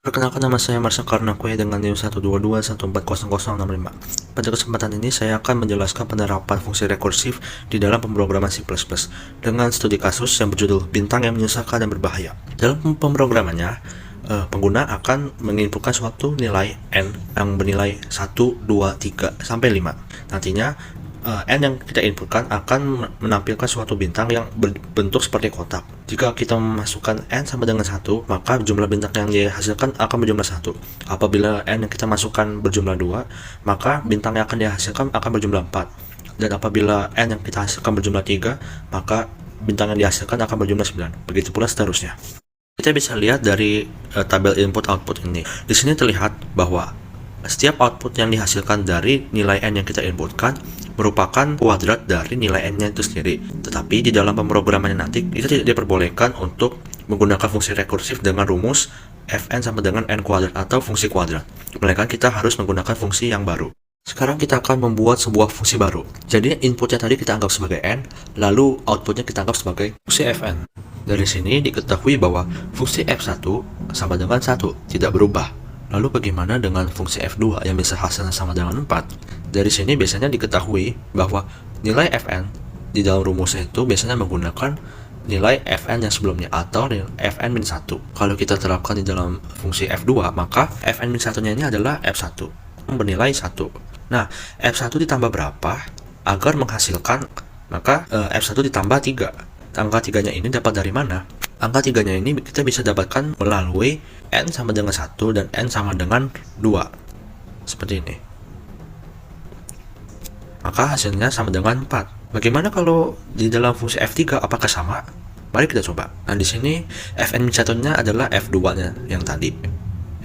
Perkenalkan, nama saya Marsha Karnakwe dengan NIM 122140065. Pada kesempatan ini saya akan menjelaskan penerapan fungsi rekursif di dalam pemrograman C++ dengan studi kasus yang berjudul Bintang yang Menyusahkan dan Berbahaya. Dalam pemrogramannya, pengguna akan menginputkan suatu nilai n yang bernilai 1, 2, 3, sampai 5. Nantinya n yang kita inputkan akan menampilkan suatu bintang yang berbentuk seperti kotak. Jika kita memasukkan n sama dengan 1, maka jumlah bintang yang dihasilkan akan berjumlah 1. Apabila n yang kita masukkan berjumlah 2, maka bintang yang akan dihasilkan akan berjumlah 4. Dan apabila n yang kita hasilkan berjumlah 3, maka bintang yang dihasilkan akan berjumlah 9. Begitu pula seterusnya. Kita bisa lihat dari tabel input-output ini. Di sini terlihat bahwa setiap output yang dihasilkan dari nilai n yang kita inputkan merupakan kuadrat dari nilai n-nya itu sendiri. Tetapi di dalam pemrogramannya nanti kita tidak diperbolehkan untuk menggunakan fungsi rekursif dengan rumus fn sama dengan n kuadrat atau fungsi kuadrat. Melainkan kita harus menggunakan fungsi yang baru. Sekarang kita akan membuat sebuah fungsi baru. Jadi inputnya tadi kita anggap sebagai n, lalu outputnya kita anggap sebagai fungsi fn. Dari sini diketahui bahwa fungsi f1 sama dengan 1, tidak berubah. Lalu bagaimana dengan fungsi f2 yang bisa hasilnya sama dengan 4? Dari sini biasanya diketahui bahwa nilai fn di dalam rumusnya itu biasanya menggunakan nilai fn yang sebelumnya atau fn-1. Kalau kita terapkan di dalam fungsi f2, maka fn-1-nya ini adalah f1 yang bernilai 1. Nah, f1 ditambah berapa agar menghasilkan, maka f1 ditambah 3. Angka 3-nya ini dapat dari mana? Angka 3-nya ini kita bisa dapatkan melalui n sama dengan 1 dan n sama dengan 2. Seperti ini. Maka hasilnya sama dengan 4. Bagaimana kalau di dalam fungsi f3, apakah sama? Mari kita coba. Nah, di sini fn-1-nya adalah f2-nya yang tadi.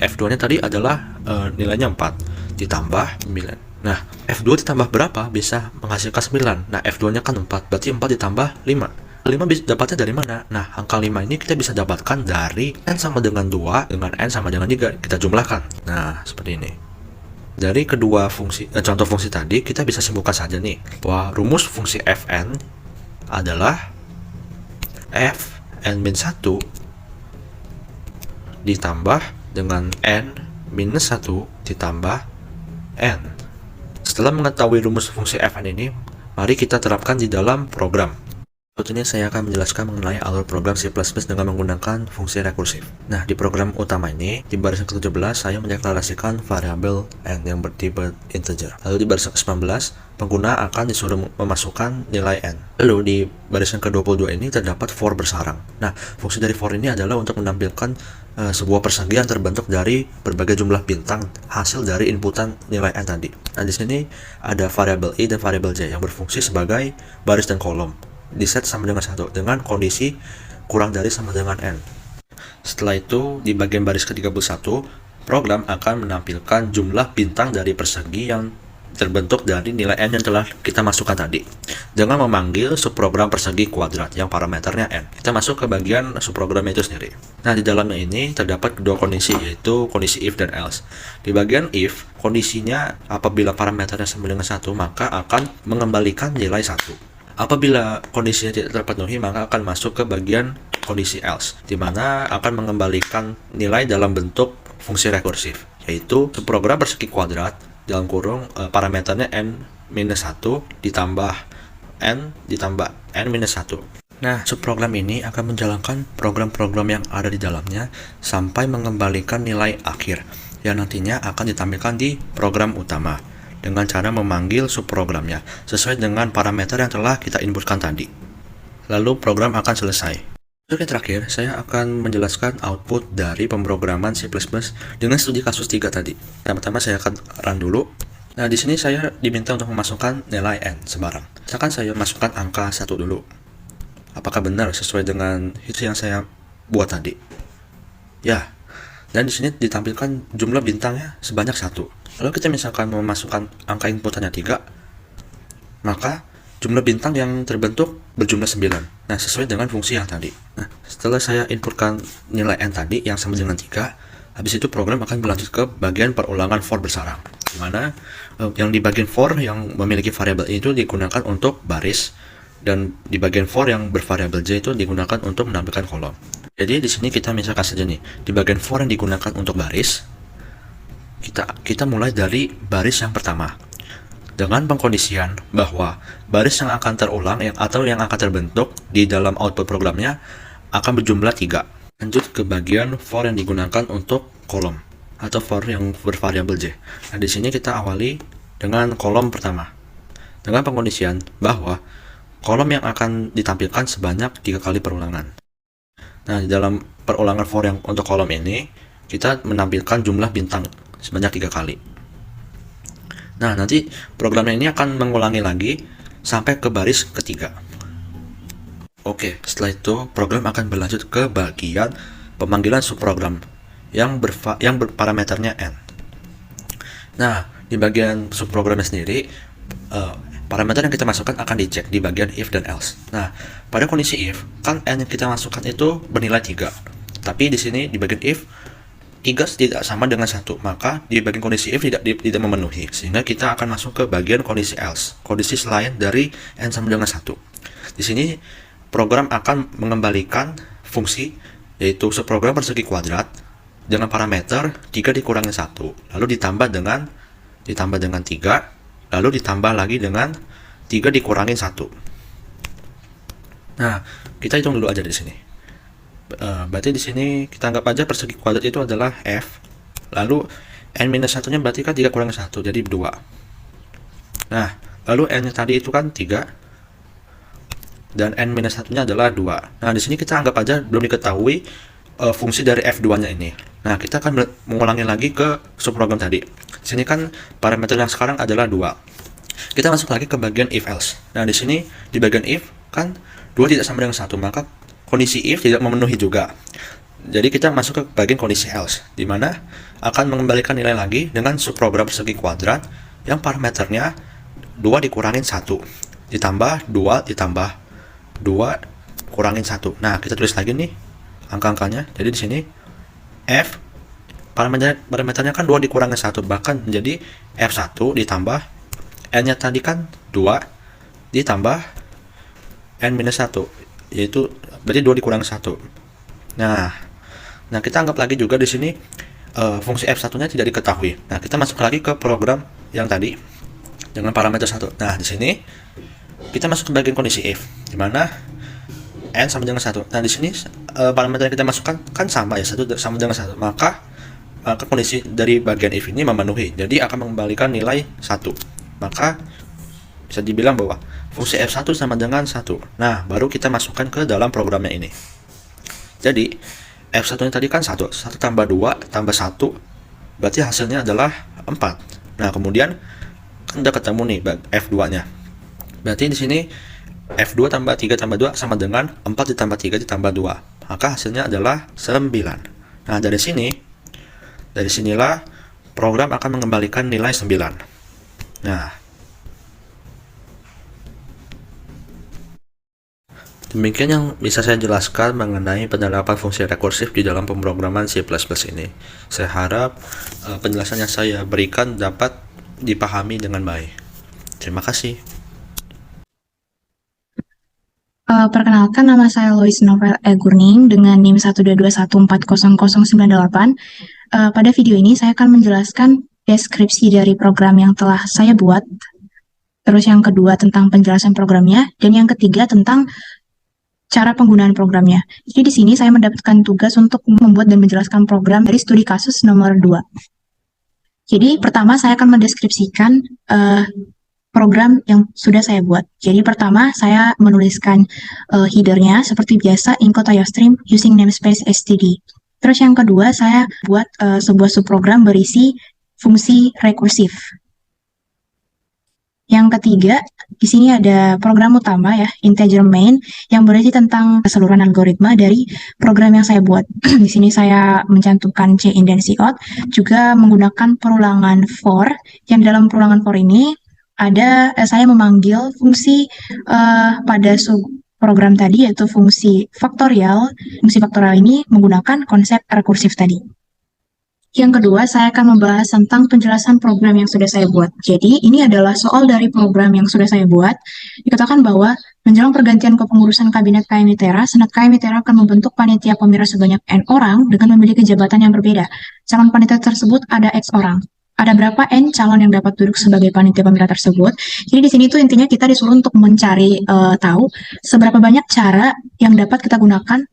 f2-nya tadi adalah nilainya 4 ditambah 9. Nah, f2 ditambah berapa bisa menghasilkan 9. Nah, f2-nya kan 4, berarti 4 ditambah 5. 5 bisa dapatnya dari mana? Nah, angka 5 ini kita bisa dapatkan dari n sama dengan 2 dengan n sama dengan 3. Kita jumlahkan. Nah, seperti ini. Dari kedua fungsi, contoh fungsi tadi, kita bisa simpulkan saja nih, bahwa rumus fungsi fn adalah fn-1 ditambah dengan n-1 ditambah n. Setelah mengetahui rumus fungsi fn ini, mari kita terapkan di dalam program. Berikut ini saya akan menjelaskan mengenai alur program C++ dengan menggunakan fungsi rekursif. Nah, di program utama ini, di barisan ke-17, saya mendeklarasikan variabel n yang bertipe integer. Lalu di barisan ke-19, pengguna akan disuruh memasukkan nilai n. Lalu di barisan ke-22 ini terdapat for bersarang. Nah, fungsi dari for ini adalah untuk menampilkan sebuah persegi yang terbentuk dari berbagai jumlah bintang hasil dari inputan nilai n tadi. Nah, di sini ada variabel i dan variabel j yang berfungsi sebagai baris dan kolom. Diset sama dengan 1 dengan kondisi kurang dari sama dengan n. Setelah itu, di bagian baris ke-31, program akan menampilkan jumlah bintang dari persegi yang terbentuk dari nilai n yang telah kita masukkan tadi dengan memanggil subprogram persegi kuadrat yang parameternya n. Kita masuk ke bagian subprogram itu sendiri. Nah, di dalamnya ini terdapat kedua kondisi, yaitu kondisi if dan else. Di bagian if, kondisinya apabila parameternya sama dengan 1, maka akan mengembalikan nilai 1. Apabila kondisinya tidak terpenuhi, maka akan masuk ke bagian kondisi else, di mana akan mengembalikan nilai dalam bentuk fungsi rekursif, yaitu subprogram persegi kuadrat dalam kurung parameternya n-1 ditambah n ditambah n-1. Nah, subprogram ini akan menjalankan program-program yang ada di dalamnya sampai mengembalikan nilai akhir yang nantinya akan ditampilkan di program utama dengan cara memanggil subprogramnya sesuai dengan parameter yang telah kita inputkan tadi. Lalu program akan selesai. Untuk yang terakhir, saya akan menjelaskan output dari pemrograman C++ dengan studi kasus 3 tadi. Pertama saya akan run dulu. Nah, di sini saya diminta untuk memasukkan nilai n sembarang. Misalkan saya masukkan angka 1 dulu. Apakah benar sesuai dengan itu yang saya buat tadi? Ya. Dan di sini ditampilkan jumlah bintangnya sebanyak 1. Lalu kita misalkan memasukkan angka inputannya 3, maka jumlah bintang yang terbentuk berjumlah 9. Nah, sesuai dengan fungsi yang tadi. Nah, setelah saya inputkan nilai n tadi yang sama dengan 3, habis itu program akan berlanjut ke bagian perulangan for bersarang, di mana yang di bagian for yang memiliki variabel itu digunakan untuk baris, dan di bagian for yang bervariabel j itu digunakan untuk menampilkan kolom. Jadi di sini kita misalkan saja nih, di bagian for yang digunakan untuk baris, kita mulai dari baris yang pertama dengan pengkondisian bahwa baris yang akan terulang atau yang akan terbentuk di dalam output programnya akan berjumlah 3. Lanjut ke bagian for yang digunakan untuk kolom atau for yang bervariabel j. Nah, di sini kita awali dengan kolom pertama dengan pengkondisian bahwa kolom yang akan ditampilkan sebanyak 3 kali perulangan. Nah, di dalam perulangan for yang untuk kolom ini, kita menampilkan jumlah bintang sebanyak 3 kali. Nah, nanti programnya ini akan mengulangi lagi sampai ke baris ketiga. Oke, setelah itu program akan berlanjut ke bagian pemanggilan subprogram yang berparameternya n. Nah, di bagian subprogramnya sendiri, parameter yang kita masukkan akan dicek di bagian if dan else. Nah, pada kondisi if, kan n yang kita masukkan itu bernilai 3. Tapi di sini di bagian if 3 tidak sama dengan 1, maka di bagian kondisi if tidak memenuhi, sehingga kita akan masuk ke bagian kondisi else, kondisi selain dari n sama dengan 1. Di sini program akan mengembalikan fungsi yaitu subprogram persegi kuadrat dengan parameter 3 dikurangi 1, lalu ditambah dengan 3, lalu ditambah lagi dengan 3 dikurangin 1. Nah, kita hitung dulu aja di sini. Berarti di sini kita anggap aja persegi kuadrat itu adalah f, lalu n-1 nya berarti kan 3 kurangi 1, jadi 2. Nah, lalu n nya tadi itu kan 3, dan n-1 nya adalah 2. Nah, di sini kita anggap aja belum diketahui fungsi dari f2 nya ini. Nah, kita akan mengulangi lagi ke subprogram tadi. Di sini kan parameter yang sekarang adalah 2. Kita masuk lagi ke bagian if else. Nah, di sini di bagian if kan 2 tidak sama dengan 1, maka kondisi if tidak memenuhi juga. Jadi kita masuk ke bagian kondisi else, di mana akan mengembalikan nilai lagi dengan subprogram persegi kuadrat yang parameternya 2 dikurangin 1 ditambah 2 ditambah 2 kurangin 1. Nah, kita tulis lagi nih angka-angkanya. Jadi di sini f parameternya kan 2 dikurangi 1, bahkan menjadi f1 ditambah n nya tadi kan 2 ditambah n-1, yaitu berarti 2 dikurangi 1. Nah, kita anggap lagi juga di sini fungsi f1 nya tidak diketahui. Nah, kita masuk lagi ke program yang tadi dengan parameter 1. Nah, di sini kita masuk ke bagian kondisi if, di mana n sama dengan 1. Nah, di sini parameter yang kita masukkan kan sama ya, 1 sama dengan 1. Maka kondisi dari bagian if ini memenuhi. Jadi akan mengembalikan nilai 1. Maka bisa dibilang bahwa fungsi f1 sama dengan 1. Nah, baru kita masukkan ke dalam programnya ini. Jadi f1 nya tadi kan 1 tambah 2 tambah 1, berarti hasilnya adalah 4. Nah, kemudian kan udah ketemu nih f2 nya. Berarti di sini f2 tambah 3 tambah 2 sama dengan 4 ditambah 3 ditambah 2. Maka hasilnya adalah 9. Nah, dari sinilah program akan mengembalikan nilai 9. Nah, demikian yang bisa saya jelaskan mengenai penerapan fungsi rekursif di dalam pemrograman C++ ini. Saya harap penjelasan yang saya berikan dapat dipahami dengan baik. Terima kasih. Perkenalkan, nama saya Lois Novel Gurning dengan NIM 122140098. Pada video ini saya akan menjelaskan deskripsi dari program yang telah saya buat, terus yang kedua tentang penjelasan programnya, dan yang ketiga tentang cara penggunaan programnya. Jadi di sini saya mendapatkan tugas untuk membuat dan menjelaskan program dari studi kasus nomor 2. Jadi pertama saya akan mendeskripsikan program yang sudah saya buat. Jadi pertama saya menuliskan headernya seperti biasa Inco IOStream using namespace std. Terus yang kedua saya buat sebuah subprogram berisi fungsi rekursif. Yang ketiga, di sini ada program utama ya, integer main, yang berisi tentang keseluruhan algoritma dari program yang saya buat. Di sini saya mencantumkan cin dan cout, juga menggunakan perulangan for, yang dalam perulangan for ini ada saya memanggil fungsi pada program tadi, yaitu fungsi faktorial. Fungsi faktorial ini menggunakan konsep rekursif tadi. Yang kedua, saya akan membahas tentang penjelasan program yang sudah saya buat. Jadi, ini adalah soal dari program yang sudah saya buat. Dikatakan bahwa menjelang pergantian kepengurusan Kabinet KM Mitera, Senat KM Mitera akan membentuk panitia pemira sebanyak N orang dengan memiliki jabatan yang berbeda. Calon panitia tersebut ada X orang. Ada berapa N calon yang dapat duduk sebagai panitia pemira tersebut? Jadi di sini tuh intinya kita disuruh untuk mencari tahu seberapa banyak cara yang dapat kita gunakan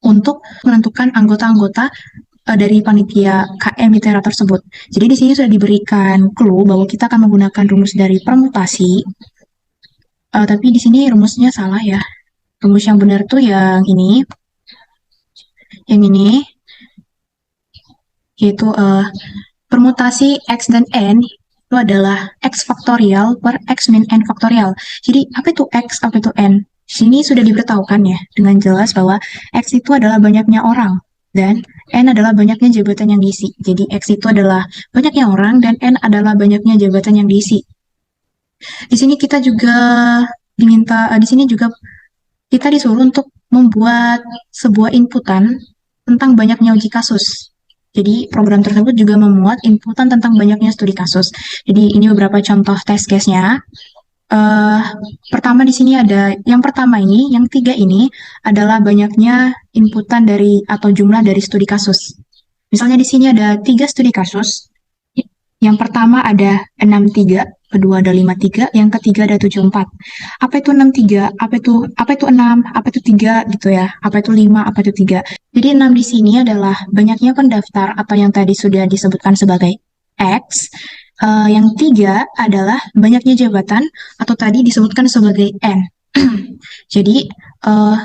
untuk menentukan anggota-anggota dari panitia KM Mitera tersebut. Jadi di sini sudah diberikan clue bahwa kita akan menggunakan rumus dari permutasi. Tapi di sini rumusnya salah ya. Rumus yang benar tuh yang ini. Yang ini yaitu permutasi X dan N itu adalah X faktorial per X min N faktorial. Jadi apa itu X, apa itu N? Di sini sudah diberitahukan ya dengan jelas bahwa X itu adalah banyaknya orang dan N adalah banyaknya jabatan yang diisi. Jadi X itu adalah banyaknya orang dan N adalah banyaknya jabatan yang diisi. Di sini kita juga di sini juga kita disuruh untuk membuat sebuah inputan tentang banyaknya uji kasus. Jadi program tersebut juga memuat inputan tentang banyaknya studi kasus. Jadi ini beberapa contoh test case-nya. Pertama di sini ada yang pertama ini, yang 3 ini adalah banyaknya inputan dari atau jumlah dari studi kasus. Misalnya di sini ada 3 studi kasus. Yang pertama ada 63, kedua ada 53, yang ketiga ada 74. Apa itu 63? Apa itu 6? Apa itu 3 gitu ya? Apa itu 5? Apa itu 3? Jadi 6 di sini adalah banyaknya pendaftar atau yang tadi sudah disebutkan sebagai X. Yang 3 adalah banyaknya jabatan atau tadi disebutkan sebagai N. Jadi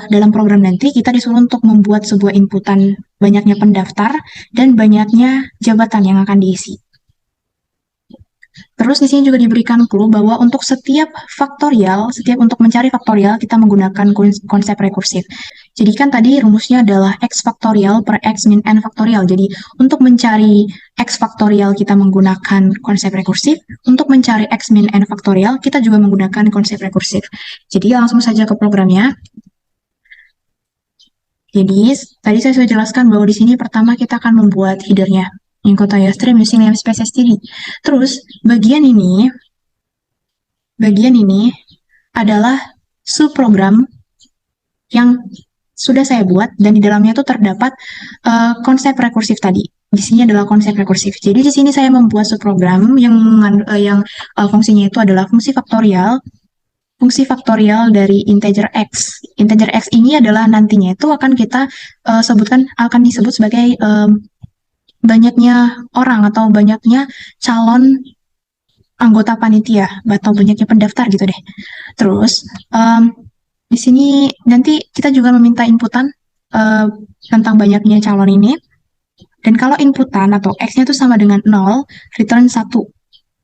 dalam program nanti kita disuruh untuk membuat sebuah inputan banyaknya pendaftar dan banyaknya jabatan yang akan diisi. Terus di sini juga diberikan clue bahwa untuk setiap untuk mencari faktorial kita menggunakan konsep rekursif. Jadi kan tadi rumusnya adalah X faktorial per X min N faktorial. Jadi untuk mencari X faktorial kita menggunakan konsep rekursif. Untuk mencari X min N faktorial kita juga menggunakan konsep rekursif. Jadi langsung saja ke programnya. Jadi tadi saya sudah jelaskan bahwa di sini pertama kita akan membuat headernya. Kota ya stream using namespace std. Terus bagian ini adalah subprogram yang sudah saya buat dan di dalamnya itu terdapat konsep rekursif tadi. Di sini adalah konsep rekursif. Jadi di sini saya membuat subprogram yang fungsinya itu adalah fungsi faktorial dari integer x. Integer x ini adalah nantinya itu akan kita akan disebut sebagai banyaknya orang atau banyaknya calon anggota panitia atau banyaknya pendaftar gitu deh. Terus di sini nanti kita juga meminta inputan tentang banyaknya calon ini. Dan kalau inputan atau x-nya itu sama dengan 0, return 1.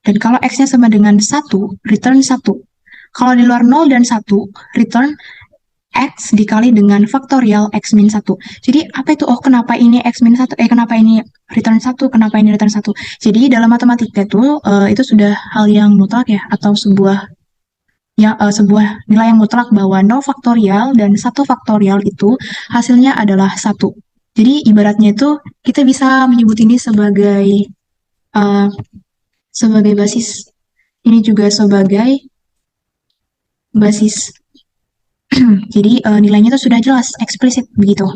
Dan kalau x-nya sama dengan 1, return 1. Kalau di luar 0 dan 1, return X dikali dengan faktorial X min 1. Jadi apa itu? Oh, kenapa ini X min 1? Kenapa ini return 1? Kenapa ini return 1? Jadi dalam matematika itu sudah hal yang mutlak ya, atau sebuah nilai yang mutlak bahwa 0 faktorial dan 1 faktorial itu hasilnya adalah 1. Jadi ibaratnya itu kita bisa menyebut ini sebagai basis. Ini juga sebagai basis. Jadi nilainya itu sudah jelas, eksplisit begitu.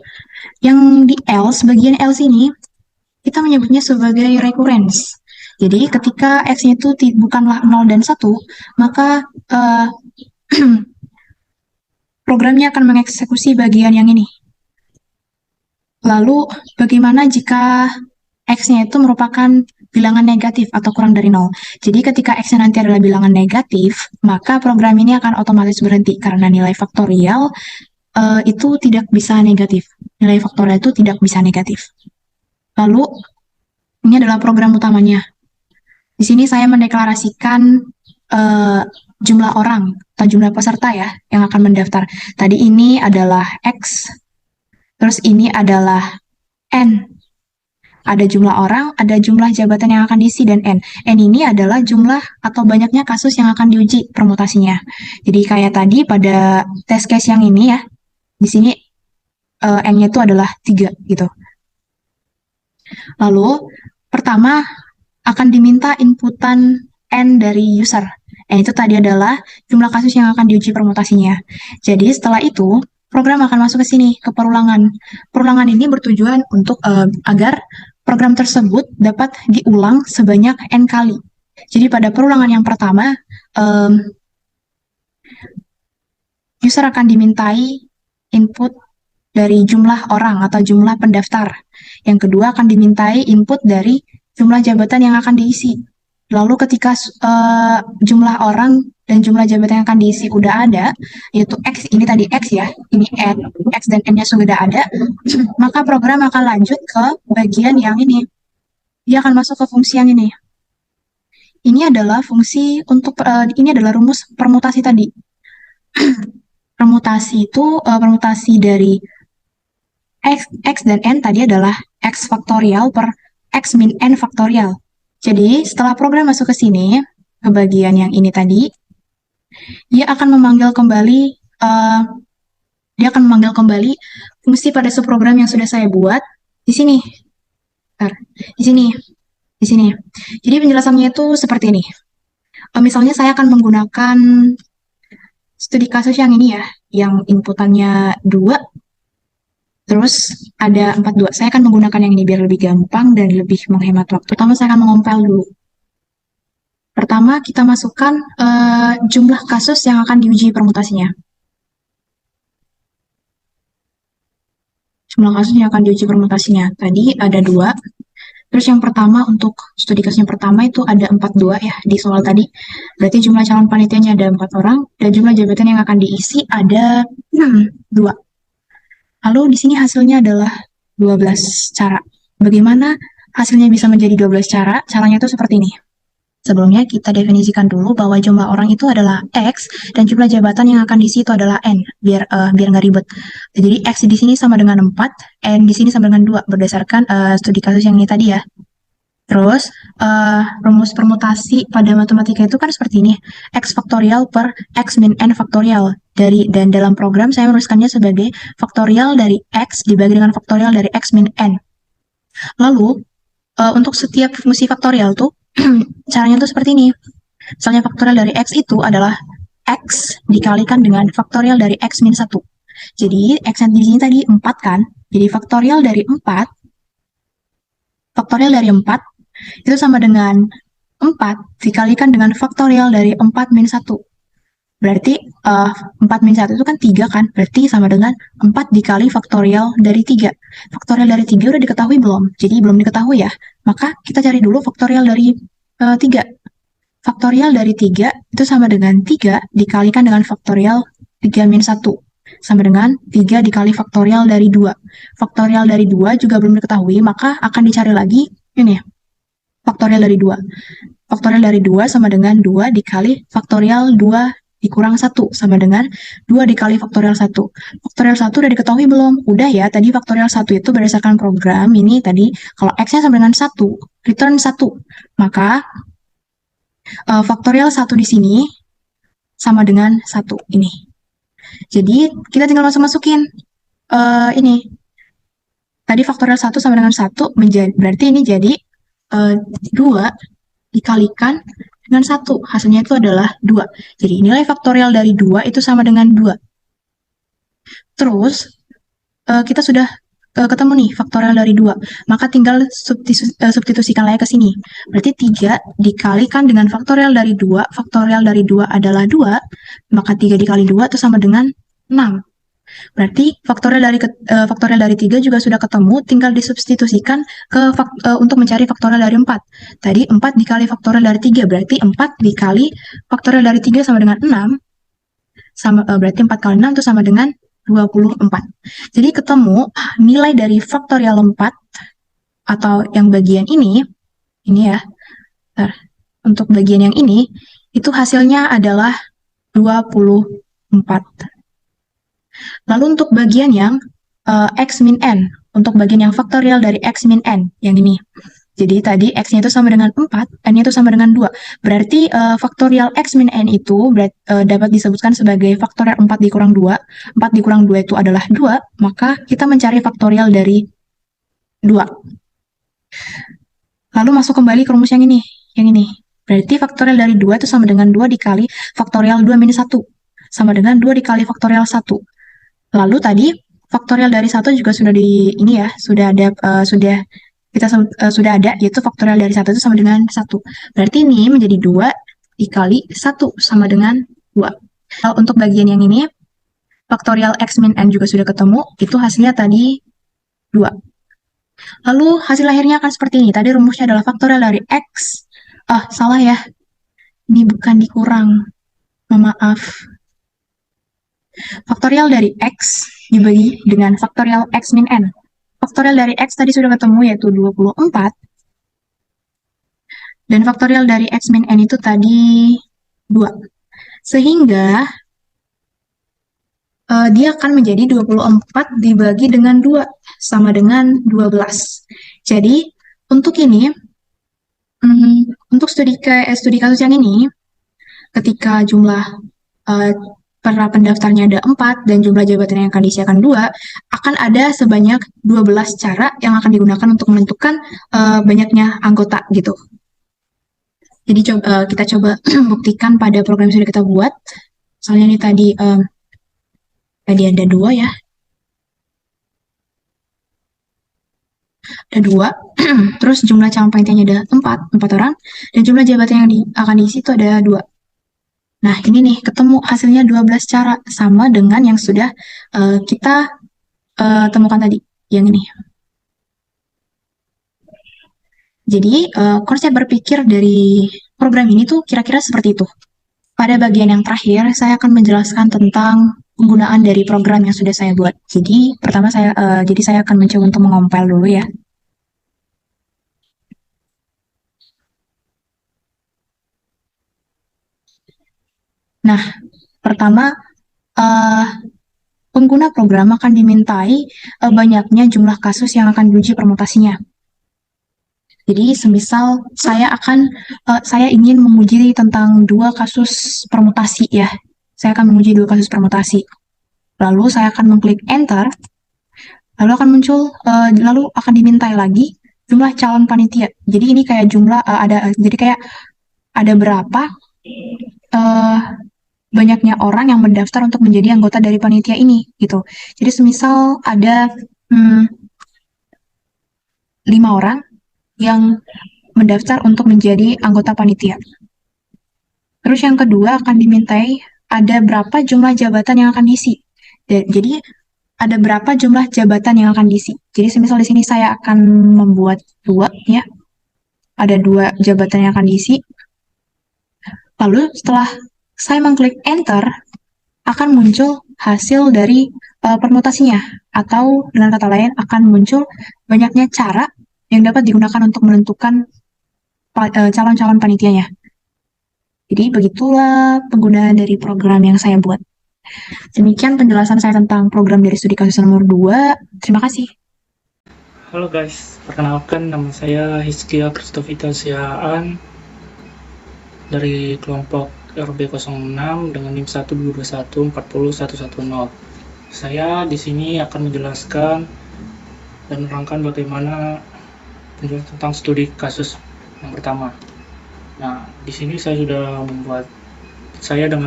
Yang di else, bagian else ini kita menyebutnya sebagai recurrence. Jadi ketika x-nya itu bukanlah 0 dan 1, maka programnya akan mengeksekusi bagian yang ini. Lalu bagaimana jika x-nya itu merupakan bilangan negatif atau kurang dari 0. Jadi ketika x-nya nanti adalah bilangan negatif, maka program ini akan otomatis berhenti karena nilai faktorial itu tidak bisa negatif. Nilai faktorial itu tidak bisa negatif. Lalu, ini adalah program utamanya. Di sini saya mendeklarasikan jumlah orang atau jumlah peserta ya yang akan mendaftar. Tadi ini adalah X, terus ini adalah N. Ada jumlah orang, ada jumlah jabatan yang akan diisi, dan N. N ini adalah jumlah atau banyaknya kasus yang akan diuji permutasinya. Jadi kayak tadi pada test case yang ini ya, di sini N-nya itu adalah 3 gitu. Lalu, pertama akan diminta inputan N dari user. N itu tadi adalah jumlah kasus yang akan diuji permutasinya. Jadi setelah itu, program akan masuk ke sini, ke perulangan. Perulangan ini bertujuan untuk agar program tersebut dapat diulang sebanyak N kali. Jadi pada perulangan yang pertama, user akan dimintai input dari jumlah orang atau jumlah pendaftar. Yang kedua akan dimintai input dari jumlah jabatan yang akan diisi. Lalu ketika jumlah orang dan jumlah jabatan yang akan diisi udah ada, yaitu X, ini tadi X ya, ini N, X dan N-nya sudah ada, maka program akan lanjut ke bagian yang ini. Dia akan masuk ke fungsi yang ini. Ini adalah fungsi untuk, ini adalah rumus permutasi tadi. Permutasi itu, permutasi dari X dan N tadi adalah X faktorial per X min N faktorial. Jadi, setelah program masuk ke sini, ke bagian yang ini tadi, dia akan memanggil kembali fungsi pada subprogram yang sudah saya buat di sini. Di sini. Jadi penjelasannya itu seperti ini. Misalnya saya akan menggunakan studi kasus yang ini ya, yang inputannya 2, terus ada 42. Saya akan menggunakan yang ini biar lebih gampang dan lebih menghemat waktu. Pertama saya akan mengompil dulu. Pertama kita masukkan jumlah kasus yang akan diuji permutasinya. Jumlah kasus yang akan diuji permutasinya. Tadi ada 2. Terus yang pertama untuk studi kasus yang pertama itu ada 42 ya di soal tadi. Berarti jumlah calon panitianya ada 4 orang dan jumlah jabatan yang akan diisi ada 2. Lalu di sini hasilnya adalah 12 cara. Bagaimana hasilnya bisa menjadi 12 cara? Caranya itu seperti ini. Sebelumnya kita definisikan dulu bahwa jumlah orang itu adalah X dan jumlah jabatan yang akan diisi itu adalah N, biar nggak ribet. Jadi X di sini sama dengan 4, N di sini sama dengan 2 berdasarkan studi kasus yang ini tadi ya. Terus rumus permutasi pada matematika itu kan seperti ini, X faktorial per X min N faktorial. Dan dalam program saya menuliskannya sebagai faktorial dari X dibagi dengan faktorial dari X min N. Lalu untuk setiap fungsi faktorial tuh caranya tuh seperti ini. Misalnya faktorial dari X itu adalah X dikalikan dengan faktorial dari X min 1. Jadi X yang di sini tadi 4 kan. Jadi faktorial dari 4 itu sama dengan 4 dikalikan dengan faktorial dari 4 min 1. Berarti 4 min 1 itu kan 3 kan? Berarti sama dengan 4 dikali faktorial dari 3. Faktorial dari 3 udah diketahui belum? Jadi belum diketahui ya. Maka kita cari dulu faktorial dari 3. Faktorial dari 3 itu sama dengan 3 dikalikan dengan faktorial 3 min 1. Sama dengan 3 dikali faktorial dari 2. Faktorial dari 2 juga belum diketahui, maka akan dicari lagi ini. Faktorial dari 2. Faktorial dari 2 sama dengan 2 dikali faktorial 2 dikurang 1 sama dengan 2 dikali faktorial 1. Faktorial 1 udah diketahui belum? Udah ya, tadi faktorial 1 itu berdasarkan program ini tadi, kalau X-nya sama dengan 1, return 1. Maka faktorial 1 di sini sama dengan 1 ini. Jadi kita tinggal masukin ini. Tadi faktorial 1 sama dengan 1, berarti ini jadi 2 dikalikan dengan 1, hasilnya itu adalah 2. Jadi nilai faktorial dari 2 itu sama dengan 2. Terus, kita sudah ketemu nih faktorial dari 2. Maka tinggal substitusikan lagi ke sini. Berarti 3 dikalikan dengan faktorial dari 2. Faktorial dari 2 adalah 2. Maka 3 dikali 2 itu sama dengan 6. Berarti faktorial dari 3 juga sudah ketemu, tinggal disubstitusikan untuk mencari faktorial dari 4. Tadi 4 dikali faktorial dari 3, berarti 4 dikali faktorial dari 3 sama dengan 6. Berarti 4 kali 6 itu sama dengan 24. Jadi ketemu nilai dari faktorial 4 atau yang bagian ini ya. Untuk bagian yang ini, itu hasilnya adalah 24. Lalu untuk bagian yang X min N, untuk bagian yang faktorial dari X min N, yang ini. Jadi tadi X-nya itu sama dengan 4, N-nya itu sama dengan 2. Berarti faktorial X min N itu dapat disebutkan sebagai faktorial 4 dikurang 2. 4 dikurang 2 itu adalah 2, maka kita mencari faktorial dari 2. Lalu masuk kembali ke rumus yang ini. Berarti faktorial dari 2 itu sama dengan 2 dikali faktorial 2 minus 1. Sama dengan 2 dikali faktorial 1. Lalu tadi faktorial dari 1 juga sudah sudah ada, yaitu faktorial dari 1 itu sama dengan 1. Berarti ini menjadi 2 dikali 1 sama dengan 2. Untuk bagian yang ini, faktorial x min n juga sudah ketemu, itu hasilnya tadi 2. Lalu hasil akhirnya akan seperti ini. Tadi rumusnya adalah faktorial dari x. Salah ya. Ini bukan dikurang. Maaf. Faktorial dari x dibagi dengan faktorial x min n. Faktorial dari x tadi sudah ketemu, yaitu 24. Dan faktorial dari x min n itu tadi 2. Sehingga dia akan menjadi 24 dibagi dengan 2, sama dengan 12. Jadi, untuk ini, untuk studi kasus yang ini, ketika jumlah para pendaftarnya ada 4 dan jumlah jabatan yang akan diisi akan 2, akan ada sebanyak 12 cara yang akan digunakan untuk menentukan banyaknya anggota gitu. Jadi kita coba buktikan pada program yang sudah kita buat. Misalnya ini tadi ada 2 ya. Ada 2, terus jumlah calon panitianya ada 4 orang, dan jumlah jabatan yang akan diisi itu ada 2. Nah, ini nih, ketemu hasilnya 12 cara, sama dengan yang sudah kita temukan tadi, yang ini. Jadi, konsep berpikir dari program ini tuh kira-kira seperti itu. Pada bagian yang terakhir, saya akan menjelaskan tentang penggunaan dari program yang sudah saya buat. Jadi, pertama saya akan mencoba untuk mengompil dulu ya. Nah, pertama, pengguna program akan dimintai banyaknya jumlah kasus yang akan diuji permutasinya. Jadi, semisal saya ingin menguji tentang 2 kasus permutasi ya. Saya akan menguji 2 kasus permutasi. Lalu saya akan mengklik enter. Lalu akan dimintai lagi jumlah calon panitia. Jadi ini kayak jumlah ada berapa banyaknya orang yang mendaftar untuk menjadi anggota dari panitia ini gitu. Jadi semisal ada 5 orang yang mendaftar untuk menjadi anggota panitia. Terus yang kedua akan dimintai ada berapa jumlah jabatan yang akan diisi. Jadi ada berapa jumlah jabatan yang akan diisi. Jadi semisal di sini saya akan membuat 2 ya. Ada 2 jabatan yang akan diisi. Lalu setelah saya mengklik enter, akan muncul hasil dari permutasinya. Atau dengan kata lain akan muncul banyaknya cara yang dapat digunakan untuk menentukan calon-calon panitianya. Jadi begitulah penggunaan dari program yang saya buat. Demikian penjelasan saya tentang program dari studi kasus nomor 2. Terima kasih. Halo guys, perkenalkan nama saya Hizkia Kristofita Siaan dari kelompok RB06 dengan NIM 122140110. Saya di sini akan menjelaskan dan menerangkan bagaimana penjelasan tentang studi kasus yang pertama. Nah, di sini saya dengan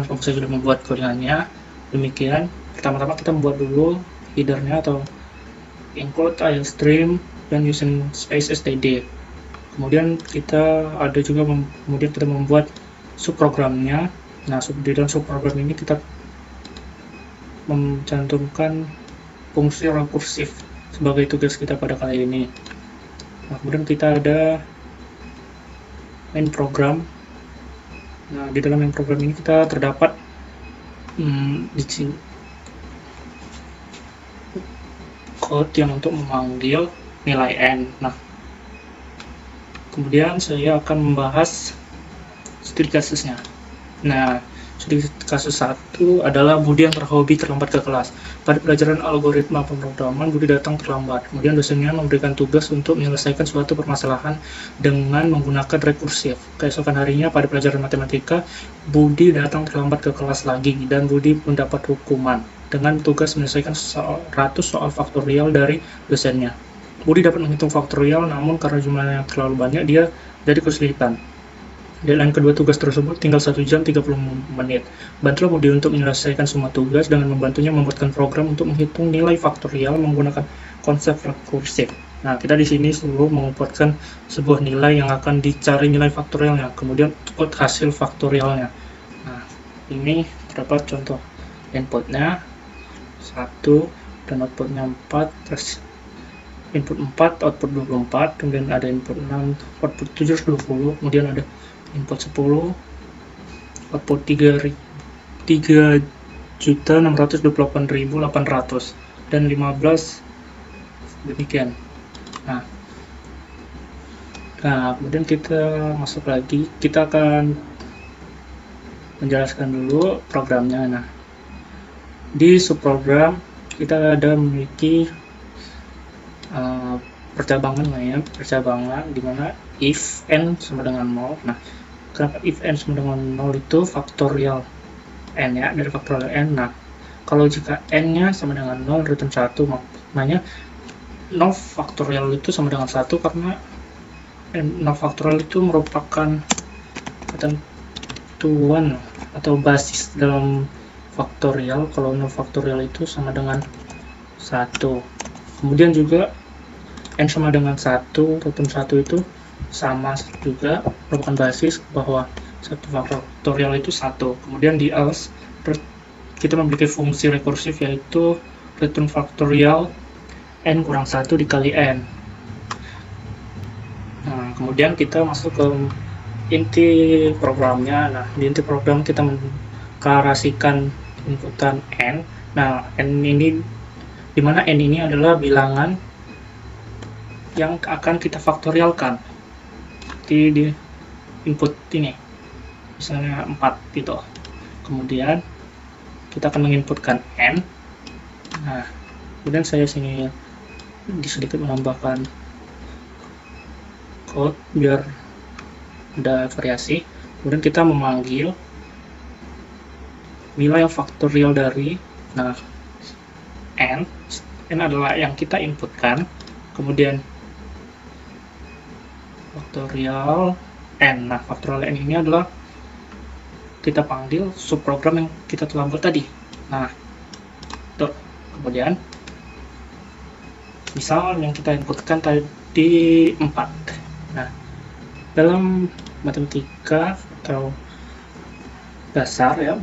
kelompok saya sudah membuat kodenya. Demikian, pertama-tama kita membuat dulu headernya atau include stream dan using space std. Kemudian kita membuat subprogramnya. Nah, di dalam subprogram ini kita mencantumkan fungsi rekursif sebagai tugas kita pada kali ini. Nah, kemudian kita ada main program. Nah, di dalam main program ini kita terdapat di sini code yang untuk memanggil nilai n. Nah, kemudian saya akan membahas studi kasusnya. Nah, studi kasus 1 adalah Budi yang terhobi terlambat ke kelas. Pada pelajaran algoritma pemrograman, Budi datang terlambat. Kemudian dosennya memberikan tugas untuk menyelesaikan suatu permasalahan dengan menggunakan rekursif. Keesokan harinya pada pelajaran matematika, Budi datang terlambat ke kelas lagi dan Budi mendapat hukuman dengan tugas menyelesaikan 100 soal faktorial dari dosennya. Budi dapat menghitung faktorial, namun karena jumlahnya terlalu banyak, dia jadi kesulitan. Deadline kedua tugas tersebut tinggal 1 jam 30 menit. Bantulah Budi untuk menyelesaikan semua tugas dengan membantunya membuatkan program untuk menghitung nilai faktorial menggunakan konsep rekursif. Nah, kita di sini selalu mengumpulkan sebuah nilai yang akan dicari nilai faktorialnya, kemudian output hasil faktorialnya. Nah, ini terdapat contoh inputnya 1 dan outputnya 4, terus input 4, output 24, kemudian ada input 6, output 720, kemudian ada input 10, output 3.628.800 dan 15 demikian. Nah, kemudian kita masuk lagi, kita akan menjelaskan dulu programnya. Nah, di subprogram kita ada memiliki percabangan percabangan dimana if n sama dengan 0. Nah, kenapa if n sama dengan 0 itu faktorial n ya, dari faktorial n. Nah, kalau jika n nya sama dengan 0 return 1, maknanya 0 faktorial itu sama dengan 1 karena 0 faktorial itu merupakan ketentuan atau basis dalam faktorial. Kalau 0 faktorial itu sama dengan 1. Kemudian juga n sama dengan 1, return 1 itu sama juga merupakan basis bahwa 1 faktorial itu 1. Kemudian di else kita memiliki fungsi rekursif yaitu return faktorial n kurang 1 dikali n. Nah, kemudian kita masuk ke inti programnya. Nah, di inti program kita mendeklarasikan inputan n. Nah, n ini dimana n ini adalah bilangan yang akan kita faktorialkan di input ini, misalnya 4 gitu. Kemudian kita akan menginputkan n. Nah, kemudian saya sini sedikit menambahkan code biar ada variasi. Kemudian kita memanggil nilai faktorial dari n adalah yang kita inputkan, kemudian faktorial n. Nah, faktorial n ini adalah kita panggil subprogram yang kita telah buat tadi. Nah, tuh. Kemudian misal yang kita inputkan tadi 4. Nah, dalam matematika atau dasar ya,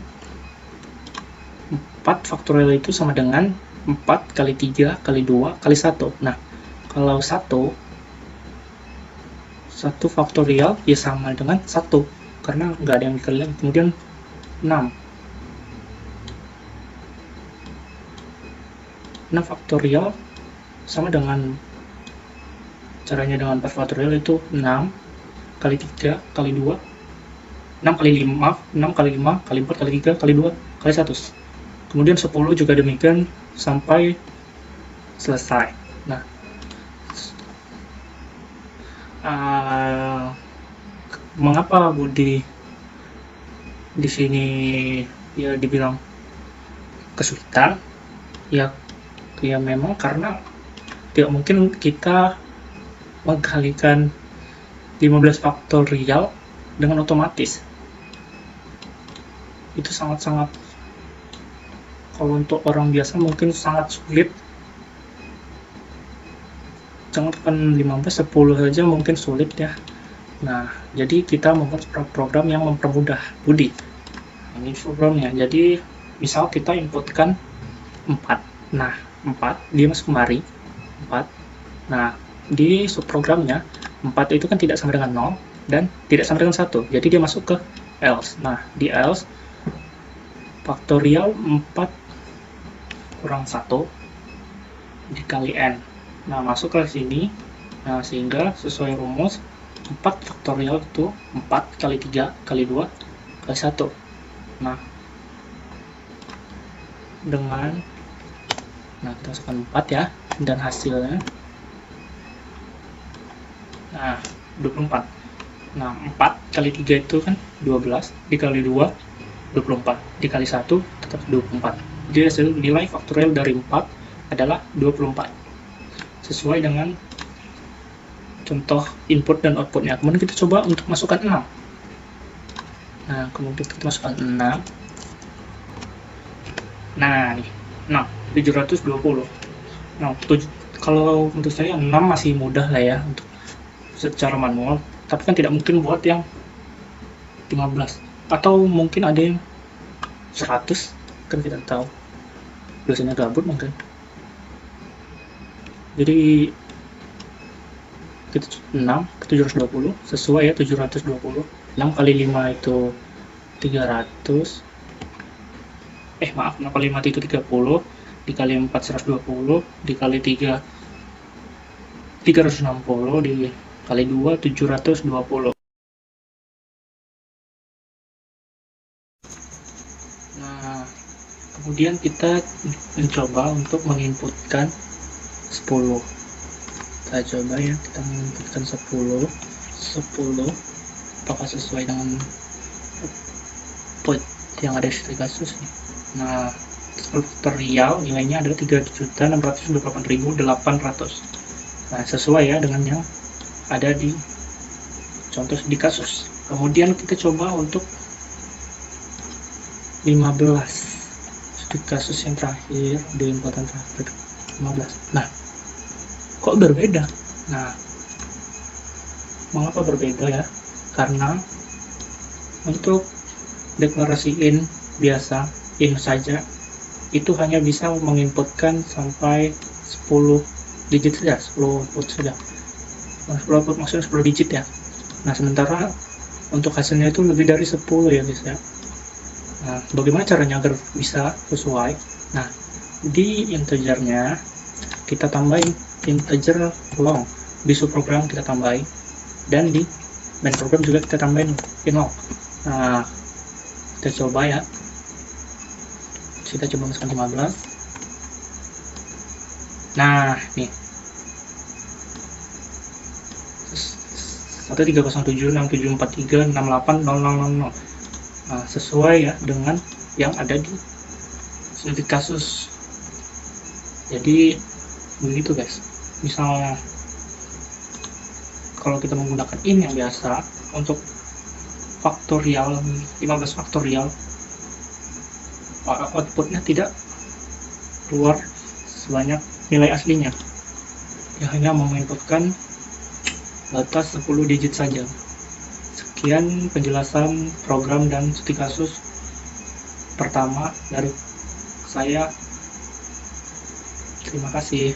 4 faktorial itu sama dengan 4 kali 3 kali 2 kali 1. Nah, kalau 1 faktorial ya sama dengan 1 karena nggak ada yang dikali. Kemudian 6 faktorial sama dengan caranya dengan 4 faktorial itu 6 kali 3 kali 2 6 kali 5 kali 4 kali 3 kali 2 kali 1. Kemudian 10 juga demikian sampai selesai. Nah, mengapa Budi di sini ya dibilang kesulitan? Ya memang karena tidak mungkin kita mengkalikan 15 faktorial dengan otomatis. Itu sangat-sangat, kalau untuk orang biasa mungkin sangat sulit. Jangankan 15, 10 saja mungkin sulit ya. Nah, jadi kita membuat program yang mempermudah Budi. Ini programnya. Jadi, misal kita inputkan 4. Nah, 4, dia masuk kemari. 4. Nah, di subprogramnya, 4 itu kan tidak sama dengan 0 dan tidak sama dengan 1. Jadi, dia masuk ke else. Nah, di else, faktorial 4 kurang 1 dikali n. Nah, masuk ke sini. Nah, sehingga sesuai rumus 4 faktorial itu 4 kali 3 kali 2 kali 1. Nah, kita masukkan 4 ya, dan hasilnya nah 24. Nah, 4 kali 3 itu kan 12 dikali 2 24 dikali 1 tetap 24. Jadi hasil nilai faktorial dari 4 adalah 24. sesuai dengan contoh input dan outputnya. Kemudian kita coba untuk masukkan 6. Nah, kemudian kita masukkan 6. Nah, nih, 6, 720. Nah, kalau menurut saya 6 masih mudah lah ya untuk secara manual, tapi kan tidak mungkin buat yang 15, atau mungkin ada yang 100, kan kita tahu biasanya gabut mungkin. Jadi kita 6 ke 720 sesuai ya, 720. 6 kali 5 itu 300. Maaf, 6 kali 5 itu 30, dikali 4 120, dikali 3 360, dikali 2 720. Nah, kemudian kita mencoba untuk menginputkan 10. Kita coba ya, kita menginputkan 10. Apakah sesuai dengan output yang ada di kasus nih. Nah, faktorial nilainya adalah 3.628.800. Nah, sesuai ya dengan yang ada di contoh di kasus. Kemudian kita coba untuk 15 studi kasus yang terakhir, di inputan terakhir 15. Nah, kok berbeda? Nah, mengapa berbeda ya? Karena untuk deklarasi in biasa, in saja, itu hanya bisa menginputkan sampai 10 digit saja, 10 output saja. 10 output maksudnya 10 digit ya. Nah, sementara untuk hasilnya itu lebih dari 10 ya guys ya. Nah, bagaimana caranya agar bisa sesuai? Nah, di integernya kita tambahin integer long, di subprogram kita tambahin, dan di main program juga kita tambahin in long. Nah, kita coba ya, kita coba masukkan 15. Nah, nih 1307674368000. Nah, sesuai ya dengan yang ada di studi kasus. Jadi begitu guys. Misalnya kalau kita menggunakan in yang biasa untuk faktorial 15 faktorial, outputnya tidak keluar sebanyak nilai aslinya. Dia hanya menginputkan batas 10 digit saja. Sekian penjelasan program dan studi kasus pertama dari saya. Terima kasih.